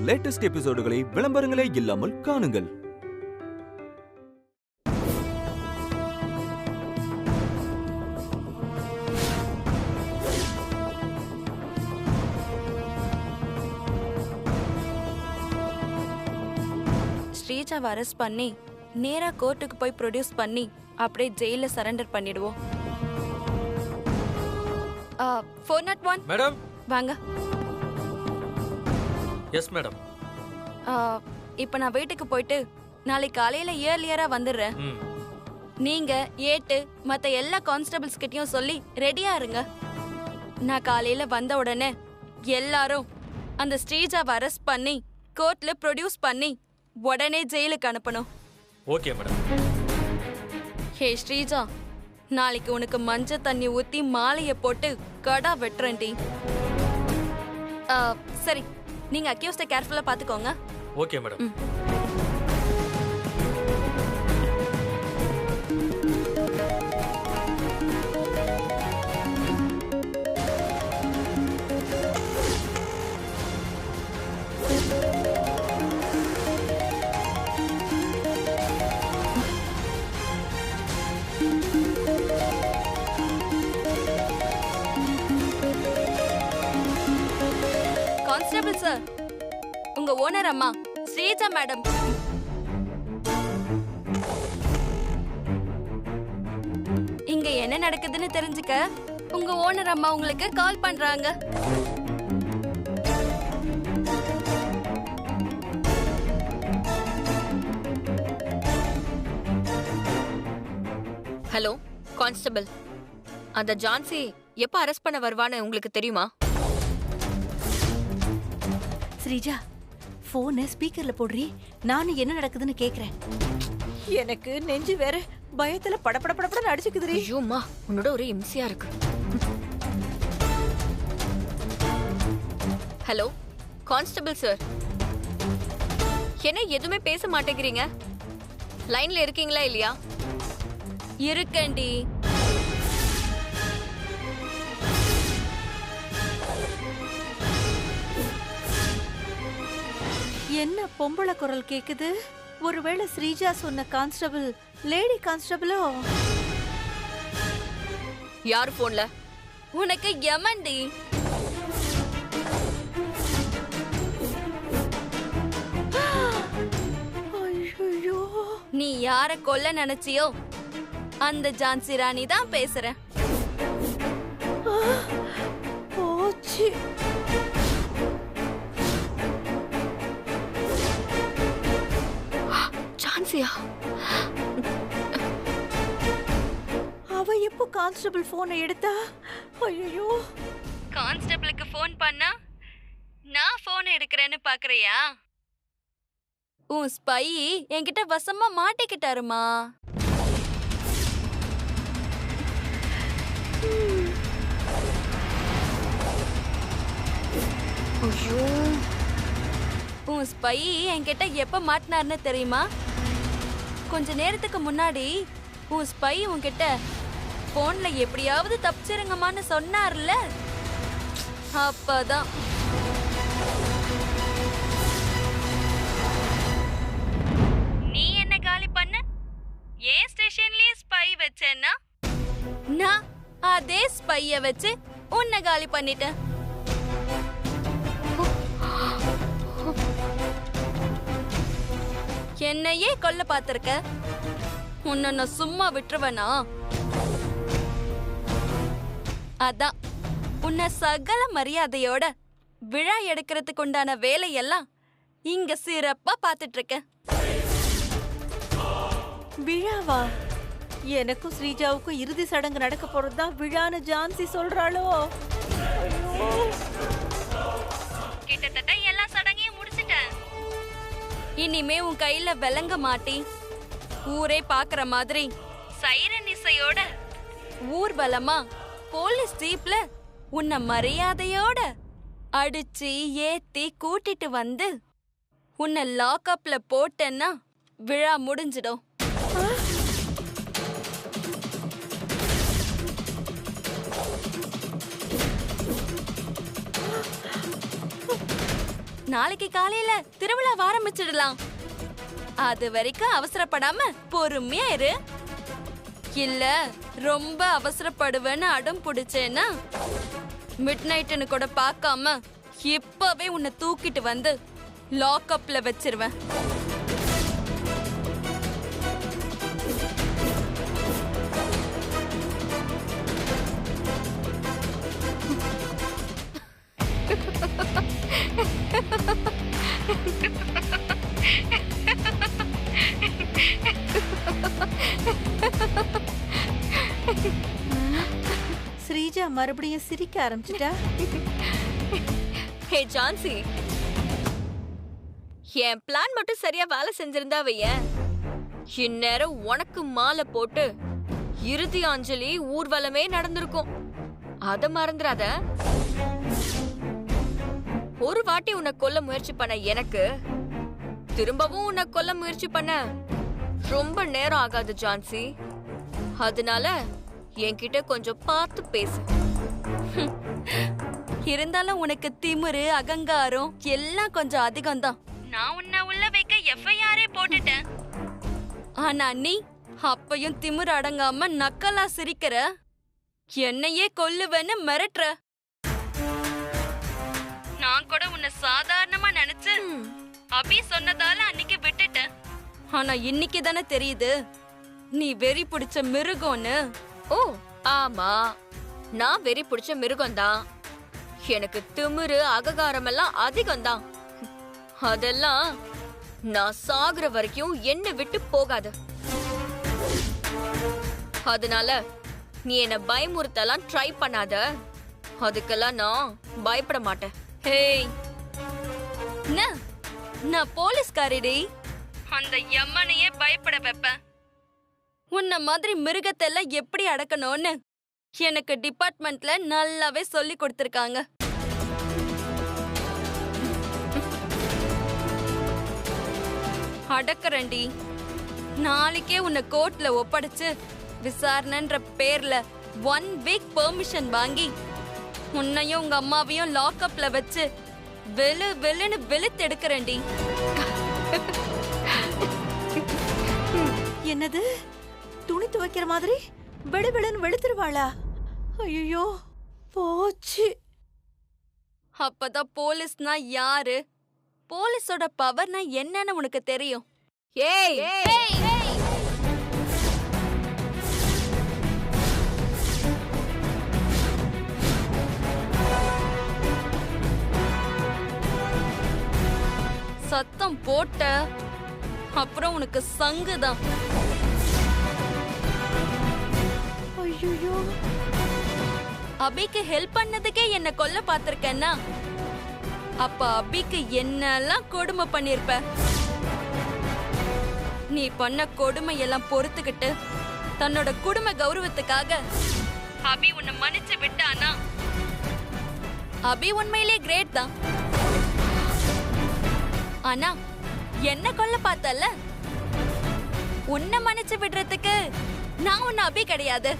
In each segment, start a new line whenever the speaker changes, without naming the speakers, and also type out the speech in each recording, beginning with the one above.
Latest எபிசோடுகளை விளம்பரங்களே இல்லாமல் காணுங்கள்.
ஸ்ரீஜாவை arrest பண்ணி நேரா கோர்ட்டுக்கு போய் ப்ரொடியூஸ் பண்ணி அப்படியே ஜெயில சரண்டர் பண்ணிடுவோம். 401
மேடம்
வாங்க.
Yes madam.
இப்போ நான் வீட்டுக்கு போயிட்டு நாளைக்கு காலையில இயர்லியரா வந்துடுறேன். நீங்க ஏட்டு மத்த எல்லா கான்ஸ்டபிள்ஸ் கிட்டயும் சொல்லி ரெடியா இருங்க. நான் காலையில வந்த உடனே எல்லாரும் அந்த ஸ்ரீஜாவை அரெஸ்ட் பண்ணி கோர்ட்ல ப்ரொடியூஸ் பண்ணி உடனே ஜெயிலுக்கு அனுப்பணும்.
Okay madam.
ஹே ஸ்ரீஜா, நாளைக்கு உனக்கு மஞ்சள் தண்ணி ஊத்தி மாலைய போட்டு கடா வெட்டுறேன்டி. சரி, நீங்க அக்யூஸ்ட கேர்ஃபுல்லா பாத்துக்கோங்க.
Okay madam.
கான்ஸ்டபிள் சார், உங்க ஓனர் அம்மா ஸ்ரீஜா மேடம். இங்க என்ன நடக்குதுன்னு தெரிஞ்சுக்க உங்க ஓனர் அம்மா உங்களுக்கு கால் பண்றாங்க.
ஹலோ கான்ஸ்டபிள், அந்த ஜான்சி எப்ப அரெஸ்ட் பண்ண வருவான்னு உங்களுக்கு தெரியுமா?
ஸ்ரீஜா, போனை ஸ்பீக்கர்ல போடுறீ, நானும் என்ன நடக்குதுன்னு கேக்குறேன். எனக்கு நெஞ்சு வேற பயத்துல படபடபடன்னு அடிச்சுக்குதுரி.
ஐயோம்மா, உன்னோட ஒரு இம்சையா இருக்கு. ஹலோ கான்ஸ்டபிள் சார், என்ன எதுவுமே பேச மாட்டேங்கிறீங்க? லைன்ல இருக்கீங்களா இல்லையா?
இருக்கேன்டி.
என்ன பொம்பளை குரல் கேக்குது? ஒருவேளை ஸ்ரீஜா சொன்ன கான்ஸ்டபிள் லேடி கான்ஸ்டபிளோ?
யார் போன்ல?
உனக்கு யமன்டி.
ஐயோ,
நீ யார கொல்ல நினைச்சியோ அந்த ஜான்சி ராணி தான் பேசுற.
போச்சு.
ஜான்சியா?
அவ எப்போ கான்ஸ்டபிள் போனை எடுத்தா? ஐயோ,
கான்ஸ்டபிளுக்கு ஃபோன் பண்ணா நான் ஃபோன் எடுக்கிறேன்னு பாக்குறியா? உன் ஸ்பை என்கிட்ட வசமா மாட்டிக்கிட்டாருமா.
ஐயோ,
உன் ஸ்பை என்கிட்ட எப்ப மாட்டினார்னு தெரியுமா? கொஞ்ச நேரத்துக்கு முன்னாடி உன் ஸ்பை உன்கிட்ட போன்ல எப்படியாவது தப்பிச்சிருங்கம்மான்னு சொன்னார்ல, அப்பதான். நீ என்ன காலி பண்ண? ஏன் ஸ்டேஷன்லயே ஸ்பை வச்சேன்னா நான் அதே ஸ்பைய வச்சு உன்னை காலி பண்ணிட்டேன். என்னையே கொல்ல பாத்திருக்க, உன்னை நான் சும்மா விட்டுருவனா? அதான் உன்னை சகல மரியாதையோட விழா எடுக்கிறதுக்கு உண்டான வேலையெல்லாம் இங்க சிறப்பா பாத்துட்டு இருக்க.
விழாவா? எனக்கும் ஸ்ரீஜாவுக்கும் இறுதி சடங்கு நடக்க போறதுதான் விழான்னு ஜான்சி சொல்றாளோ?
கிட்டத்தட்ட எல்லா சடங்கையும் முடிச்சிட்டேன். இனிமே உன் கையில விலங்க மாட்டி ஊரே பாக்குற மாதிரி சைரன் இசையோட ஊர்வலமா போலீஸ் ஜீப்ல உன்னை மரியாதையோட அடிச்சு ஏத்தி கூட்டிட்டு வந்து உன்னை லாக்அப்ல போட்டேன்னா விழா முடிஞ்சிடும். நாளைக்கு காலையில திருவிழா ஆரம்பிச்சிடலாம். அது வரைக்கும் அவசரப்படாம பொறுமையா இரு. இல்ல ரொம்ப அவசரப்படுவேன்னு அடம் பிடிச்சேன்னா மிட் நைட்னு கூட பார்க்காம இப்பவே உன்னை தூக்கிட்டு வந்து லாக்அப்ல வச்சிருவேன்.
ஸ்ரீஜா மறுபடியும் சிரிக்க ஆரம்பிச்சிட்டா.
ஹே ஜான்சி, என் பிளான் மட்டும் சரியா வேலை செஞ்சிருந்தா வையேன், இந்நேரம் உனக்கு மாலை போட்டு இறுதி அஞ்சலி ஊர்வலமே நடந்திருக்கும். அத மறந்துடாத. ஒரு வாட்டி உன்னை கொல்ல முயற்சி பண்ண எனக்கு திரும்பவும் உன்னை கொல்ல முயற்சி பண்ண ரொம்ப நேரம் ஆகாது ஜான்சி. அதனால என்கிட்ட கொஞ்சம் பார்த்து பேசு.
இருந்தாலும் உனக்கு திமிரு அகங்காரம் எல்லாம் கொஞ்சம் அதிகம்தான். நான் உன்னை உள்ள வைக்க எஃப்ஐஆரே போட்டுட்டேன். ஆனா நீ அப்பையும் திமிரு அடங்காம நக்கலா சிரிக்கிற, என்னையே கொல்லுவேன்னு மிரட்டுற. நான் கூட உன்னை சாதாரணமா நினைச்சு அபி சொன்னதால அன்னைக்கு விட்டுட்டேன். ஆனா இன்னைக்கு தானே தெரியுது நீ வெறி பிடிச்ச மிருகம்னு.
ஓ ஆமா, நான் வெறி பிடிச்ச மிருகம்தான். எனக்கு திமிரு அகங்காரம் எல்லாம் அதிகம்தான். அதெல்லாம் நான் சாகுற வரைக்கும் என்ன விட்டு போகாது. அதனால நீ என்ன பயமுறுத்தலாம் ட்ரை பண்ணாத. அதுக்கெல்லாம் நான் பயப்பட மாட்டேன்.
ஹேய், நான் போலீஸ்காரிடி. அந்த யம்மனையே பயப்பட வைப்பேன். உன்ன மாதிரி மிருகத்தெல்லாம் எப்படி அடக்கணும்னு எனக்கு டிபார்ட்மெண்ட்ல நல்லாவே சொல்லி கொடுத்திருக்காங்க. அடக்கறண்டி. நாளைக்கே உன்னை கோர்ட்ல ஒப்படைச்சு விசாரணைன்ற பேர்ல 1 வீக் பெர்மிஷன் வாங்கி உன்னையும் உங்க அம்மாவையும் லாக்அப்ல வச்சு வெளு வெளுன்னு வெளுத்து எடுக்கறேன்டி.
என்னது, துணி துவைக்கிற மாதிரி வெளு வெளுன்னு வெளுத்துருவாளா? ஐயோ போச்சு.
அப்பதான் போலீஸ்னா யாரு, போலீஸோட பவர்னா என்னன்னு உனக்கு தெரியும்.
ஏய்
சத்தம் போட்ட அப்புறம் உனக்கு சங்குதான்.
ஐயோ,
அபிக்கு ஹெல்ப் பண்ணதுக்கே என்ன கொல்ல பாத்திருக்கேன்னா அப்ப அபிக்கு என்னெல்லாம் கொடுமை பண்ணிருப்ப. நீ பண்ண கொடுமை எல்லாம் பொறுத்துக்கிட்டு தன்னோட குடும்ப கௌரவத்துக்காக அபி உன்னை மன்னிச்சு விட்டானா அபி உண்மையிலே கிரேட் தான். ஆனா என்ன கொல்ல பார்த்தல, உன்னை மன்னிச்சு விடுறதுக்கு நான் உன்ன அபி கிடையாது.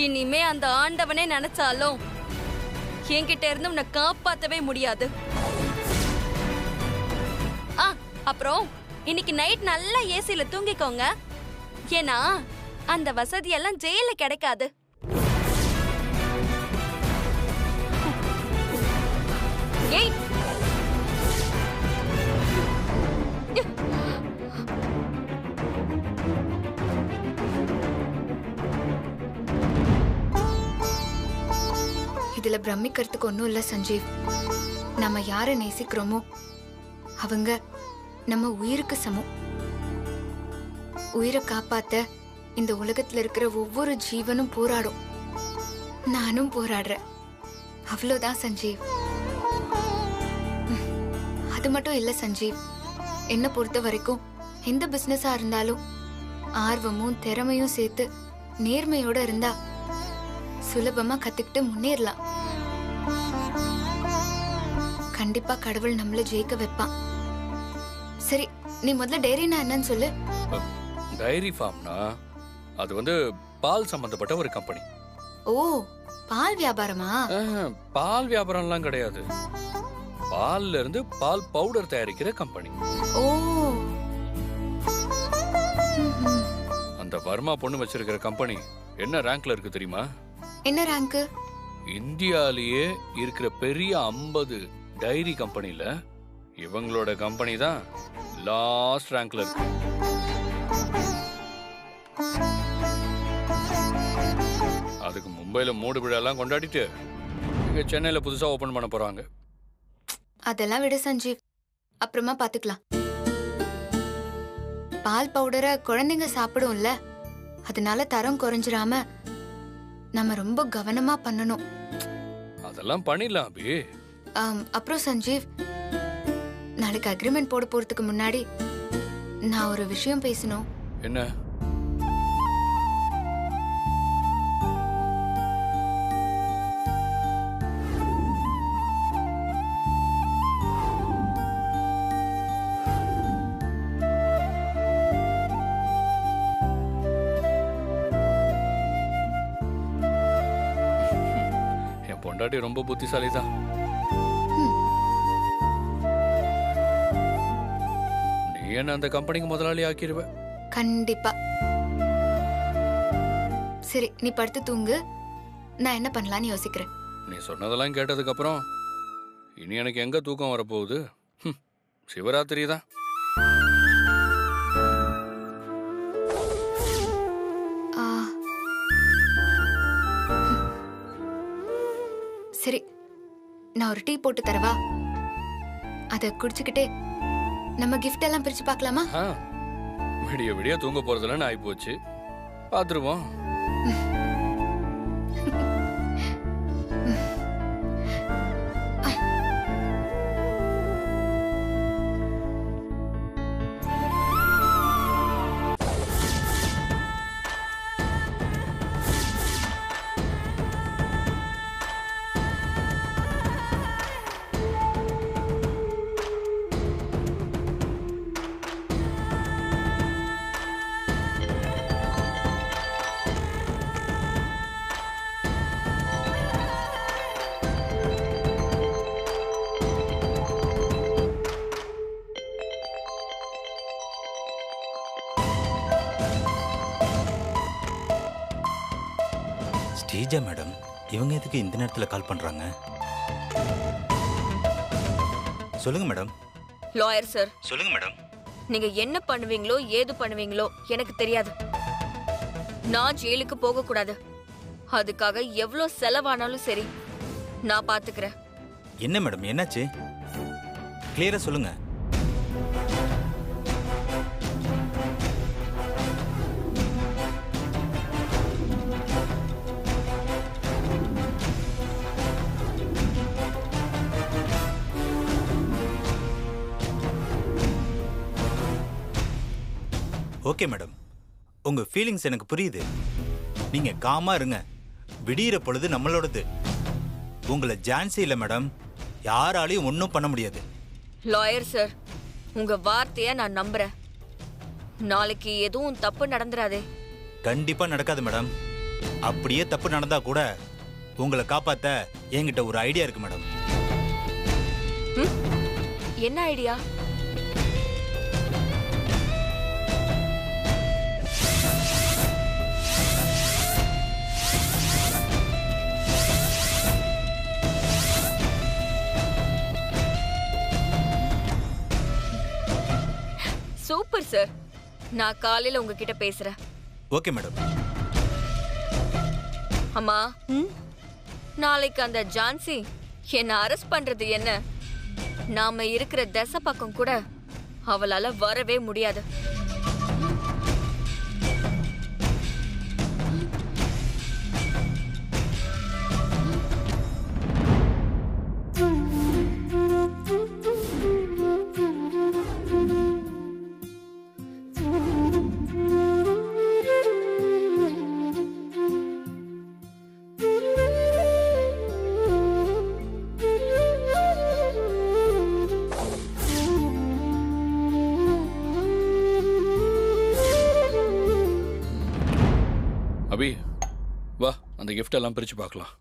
இனிமே அந்த ஆண்டவனே நினைச்சாலும் என்கிட்ட இருந்து உன்னை காப்பாத்தவே முடியாது. அப்புறம் இன்னைக்கு நைட் நல்லா ஏசில தூங்கிக்கோங்க. ஏன்னா அந்த வசதியெல்லாம் ஜெயில கிடைக்காது.
ஏய்
இதுல பிரமிக்கிறதுக்கு ஒன்றும் இல்லை சஞ்சீவ். நம்ம யாரை நேசிக்கிறோமோ அவங்க நம்ம உயிருக்கு சமம். உயிரை காப்பாத்த இந்த உலகத்துல இருக்கிற ஒவ்வொரு ஜீவனும் போராடும். நானும் போராடுறேன். அவ்வளோதான் சஞ்சீவ். அது மட்டும் இல்லை சஞ்சீவ், என்னை பொறுத்த வரைக்கும் எந்த பிசினஸா இருந்தாலும் ஆர்வமும் திறமையும் சேர்த்து நேர்மையோட இருந்தா சுலபமா கத்துக்கிட்டு முன்னேறலாம். கண்டிப்பா கடவுள் நம்மள ஜெயிக்க வைப்பான். சரி, நீ முதல்ல டைரினா என்னன்னு சொல்லு.
டைரி ஃபார்ம்னா அது பால் சம்பந்தப்பட்ட ஒரு கம்பெனி.
ஓ, பால் வியாபாரமா?
பால் வியாபாரம்லாம் கிடையாது. பால்ல இருந்து பால் பவுடர் தயாரிக்கிற கம்பெனி.
ஓ.
அந்த வர்மா பொண்ணு வச்சிருக்கிற கம்பெனி என்ன ரேங்க்ல இருக்கு தெரியுமா?
என்ன ரேங்க்?
இந்தியாலேயே இருக்கிற பெரிய 50 டைரி கம்பெனில இவங்களோட கம்பெனி தான் லாஸ்ட் ரேங்க்ல இருக்கு. அதுக்கு மும்பைல மூடு விழாலாம் கொண்டாடிட்டு இங்க சென்னையில புதுசா ஓபன் பண்ண போறாங்க.
அதெல்லாம் விடு சஞ்சீவ், அப்புறமா பாத்துக்கலாம். பால் பவுடரை குழந்தைங்க சாப்பிடும்ல, அதனால தரம் குறைஞ்சிராம நம்ம ரொம்ப கவனமா பண்ணணும்.
அதெல்லாம் பண்ணிடலாம் அபி.
அப்புறம் சஞ்சீவ், நாளைக்கு அக்ரிமெண்ட் போட போறதுக்கு முன்னாடி நான் ஒரு விஷயம் பேசணும்.
என்ன? பொண்டாட்டி ரொம்ப புத்திசாலிதான். நீ என்ன அந்த கம்பெனிக்கு முதலாளி ஆக்கிடுவ.
கண்டிப்பா. சரி, நீ படுத்து தூங்கு, நான் என்ன பண்ணலாம்னு யோசிக்கிறேன்.
நீ சொன்னதெல்லாம் கேட்டதுக்கு அப்புறம் இனி எனக்கு எங்க தூக்கம் வரப்போகுது? சிவராத்திரி தான்.
சரி, நான் ஒரு டீ போட்டு தரவா? அத குடிச்சுக்கிட்டே நம்ம கிஃப்ட் எல்லாம் பிரிச்சு பார்க்கலாமா?
விடிய விடிய தூங்க போறதுல ஆயி போச்சு. பாத்துருவோம்.
ஸ்ரீஜா மேடம், இவங்க எதுக்கு இந்த நேரத்தில் கால் பண்றாங்க? சொல்லுங்க மேடம்.
லாயர் சார்,
சொல்லுங்க மேடம்.
நீங்க என்ன பண்ணுவீங்களோ ஏது பண்ணுவீங்களோ எனக்கு தெரியாது. நான் ஜெயிலுக்கு போக கூடாது. அதுக்காக எவ்வளவு செலவானாலும் சரி, நான் பாத்துக்கிறேன்.
என்ன மேடம், என்னாச்சு? கிளியரா சொல்லுங்க. ஓகே மேடம், உங்க ஃபீலிங்ஸ் எனக்கு புரியுது. நீங்க காமா இருங்க. விடியிற பொழுது நம்மளோடது. உங்களை ஜான்சி இல்ல மேடம், யாராலையும் ஒன்றும் பண்ண முடியாது.
லாயர் சார், உங்க வார்த்தைய நான் நம்புறேன். நாளைக்கு எதுவும் தப்பு நடந்துராதே.
கண்டிப்பா நடக்காது மேடம். அப்படியே தப்பு நடந்தா கூட உங்களை காப்பாத்த என்கிட்ட ஒரு ஐடியா இருக்கு மேடம்.
என்ன ஐடியா? சூப்பர் சார், நான் காலையில உங்ககிட்ட பேசுறேன்.
Okay madam.
அம்மா, நாளைக்கு அந்த ஜான்சி என்ன அரெஸ்ட் பண்றது என்ன? நாம இருக்கிற திசை பக்கம் கூட அவளால வரவே முடியாது.
அபி, வா, அந்த கிஃப்ட் எல்லாம் பிரிச்சு பார்க்கலாம்.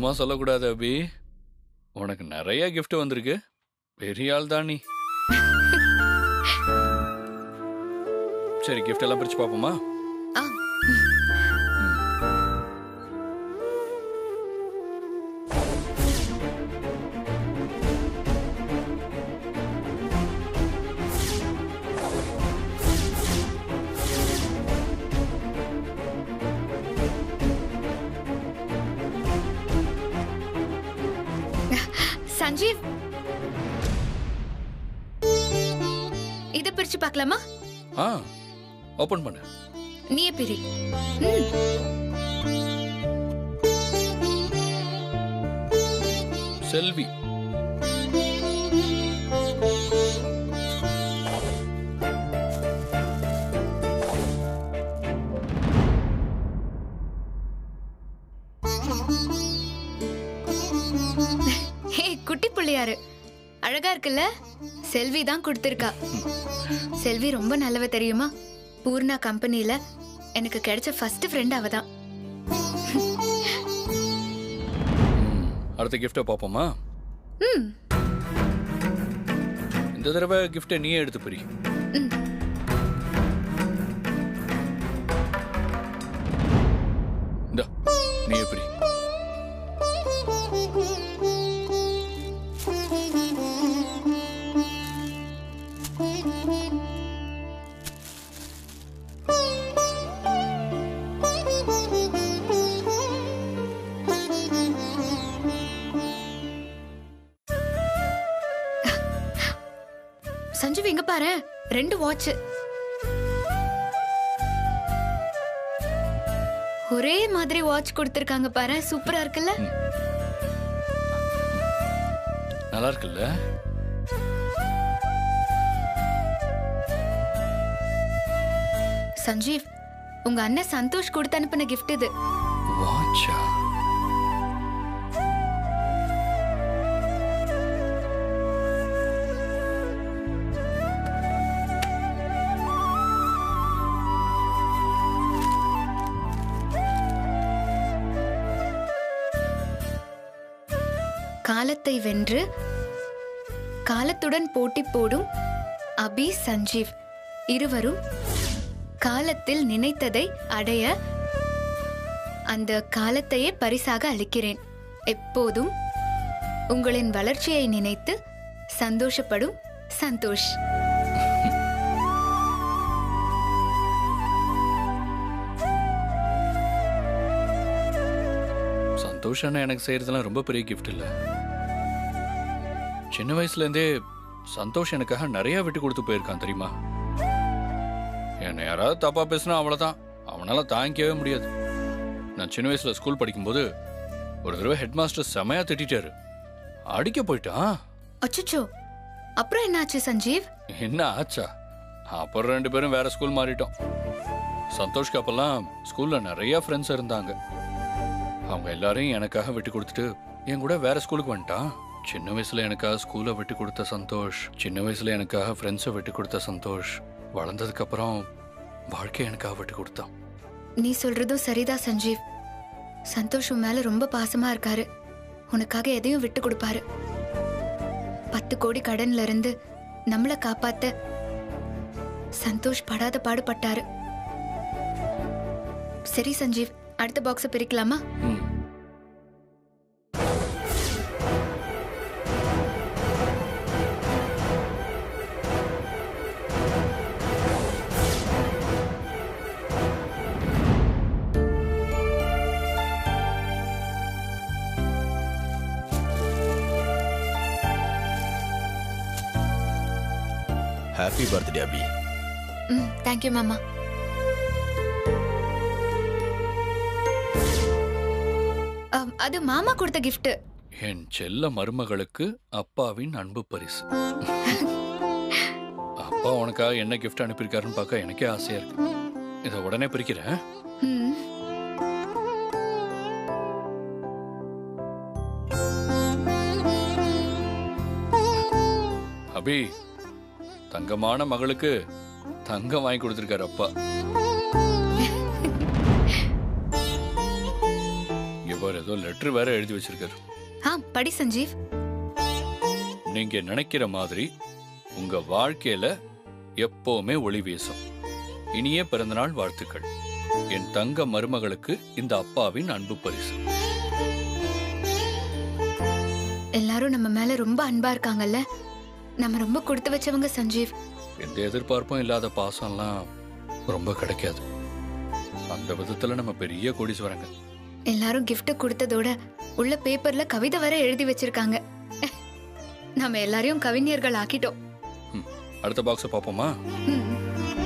சும்மா சொல்லக்கூடாது அபி. உனக்கு நிறைய gift வந்திருக்கு. பெரிய ஆள் தான் நீ. சரி, gift எல்லாம் பிரிச்சு பார்ப்போமா?
ஆ. சஞ்சீவ், இத பிரிச்சு பார்க்கலாமா?
ஆ, ஓபன் பண்ணு.
நீயே பிரி.
செல்வி.
ஹே, குட்டி புள்ளியாரு அழகா இருக்குல்ல? செல்வி தான் கொடுத்திருக்கா. செல்வி ரொம்ப நல்லவ தெரியுமா? பூர்ணா கம்பெனில எனக்கு கிடைச்ச ஃபர்ஸ்ட் ஃப்ரெண்ட் அவ தான்.
அடுத்த gift பாப்போமா?
ம்.
இந்த தடவை gift நீயே எடுத்து பிரி.
ம்.
இந்தா, நீயே பிரி.
சஞ்சீவ், இங்க பாரு, 2 வாட்ச். ஒரே மாதிரி வாட்ச் கொடுத்திருக்காங்க பாரு. சூப்பரா இருக்குல்ல?
நல்லா இருக்குல்ல?
சஞ்சீவ், உங்க அண்ணன் சந்தோஷ் கொடுத்து அனுப்பின gift இது.
வாட்சா?
காலத்தை வென்று காலத்துடன் போட்டி போடும் அபி, சஞ்சீவ் இருவரும் காலத்தில் நினைத்ததை அடைய அந்த காலத்தையே பரிசாக அளிக்கிறேன். எப்போதும் உங்களின் வளர்ச்சியை நினைத்து சந்தோஷப்படும் சந்தோஷ்.
சந்தோஷ் அண்ணா எனக்கு செய்யறதுலாம் ரொம்ப பெரிய gift இல்ல. சின்ன வயசுல இருந்தே சந்தோஷ் எனக்காக நிறைய விட்டு கொடுத்து போயிருக்கான் தெரியுமா? என்னை யாராவது தப்பா பேசினா அவ்வளவுதான், அவனால தாங்கிக்கவே முடியாது. நான் சின்ன வயசுல ஸ்கூல் படிக்கும்போது ஒரு தடவை ஹெட் மாஸ்டர் செமையா திட்டாரு, அடிக்க போயிட்டான்.
அச்சச்சோ, அப்புறம் என்னாச்சு சஞ்சீவ்?
என்ன ஆச்சா? அப்புறம் 2 பேரும் வேற ஸ்கூல் மாறிட்டோம். சந்தோஷ்க்கு அப்பெல்லாம் ஸ்கூல்ல நிறைய ஃப்ரெண்ட்ஸ் இருந்தாங்க. அவங்க எல்லாரையும் எனக்காக விட்டு கொடுத்துட்டு என் கூட வேற ஸ்கூலுக்கு வந்துட்டான். சின்ன வயசுல எனக்காக ஸ்கூலை விட்டு கொடுத்த சந்தோஷ், சின்ன வயசுல எனக்காக ஃப்ரெண்ட்ஸை விட்டு கொடுத்த சந்தோஷ், வளர்ந்ததுக்கு அப்புறம் வாழ்க்கை எனக்காக விட்டு கொடுத்தான்.
நீ சொல்றதும் சரிதான் சஞ்சீவ். சந்தோஷ் உன் மேல ரொம்ப பாசமா இருக்காரு. உனக்காக எதையும் விட்டு கொடுப்பாரு. 10 கோடி கடன்ல இருந்து நம்மள காப்பாத்த சந்தோஷ் படாத பாடுபட்டாரு. சரி சஞ்சீவ், அடுத்த பாக்ஸ பிரிக்கலாமா?
ம்.
ஹாப்பி பர்த்டே அபி.
தேங்க்யூ மாமா. அது மாமா கொடுத்த gift.
என் செல்ல மருமகளுக்கு அப்பாவின் அன்பு பரிசு. அப்பா உனக்காக என்ன கிஃப்ட் அனுப்பியிருக்காருன்னு பார்க்க எனக்கே ஆசையா இருக்கு. இதை உடனே பிரிக்கிறேன்.
ம்.
அபி, தங்கமான மகளுக்கு தங்கம் வாங்கி கொடுத்திருக்காரு அப்பா. ஏதோ லெட்டர் வேற எழுதி வச்சிருக்காரு.
படி சஞ்சீவ்.
நீங்க நினைக்கிற மாதிரி உங்க வாழ்க்கையில எப்பவுமே ஒளி வீசும். இனிய பிறந்தநாள் வாழ்த்துக்கள். என் தங்க மருமகளுக்கு இந்த அப்பாவின் அன்பு பரிசு.
எல்லாரும் நம்ம மேல ரொம்ப அன்பா இருக்காங்கல்ல. நம்ம ரொம்ப கொடுத்து வச்சவங்க சஞ்சீவ்.
எந்த எதிர்பார்ப்பும் இல்லாத பாசம்லாம் ரொம்ப கிடைக்காது. அந்த விதத்துல நம்ம பெரிய கோடீஸ்வரங்க.
எல்லாரும் gift கொடுத்ததோட உள்ள பேப்பர்ல கவிதை வர எழுதி வச்சிருக்காங்க. நம்ம எல்லாரையும் கவிஞர்கள் ஆக்கிட்டோம்.
அடுத்த பாக்ஸ பாப்போமா?
ம்.